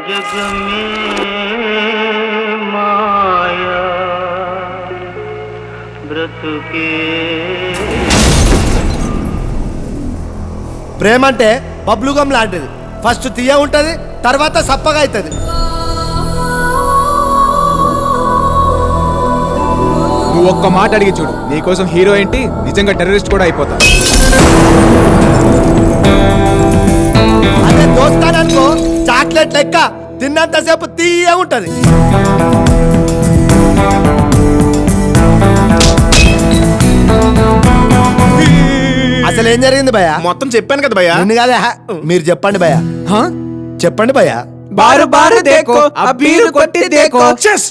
जग में माया ब्रतुके ప్రేమ అంటే బబ్లుగం లాంటిది. ఫస్ట్ తీయ ఉంటది, తర్వాత సప్పగా అవుతుంది. నువ్వు ఒక్క మాట అడిగి చూడు, నీకోసం హీరో ఏంటి నిజంగా టెర్రరిస్ట్ కూడా అయిపోతా. అదే దోస్తాననుకో చాక్లెట్ లెక్క తిన్నంతసేపు తీయ ఉంటది. అసలు ఏం జరిగింది భయ్యా? మొత్తం చెప్పాను కదా భయ్యా. నిన్ను కాదే, మీరు చెప్పండి భయ్యా. చెప్పండి భయ్యా. బారు బారు దేకో అబ్బీరు కొట్టి దేకో. Cheers.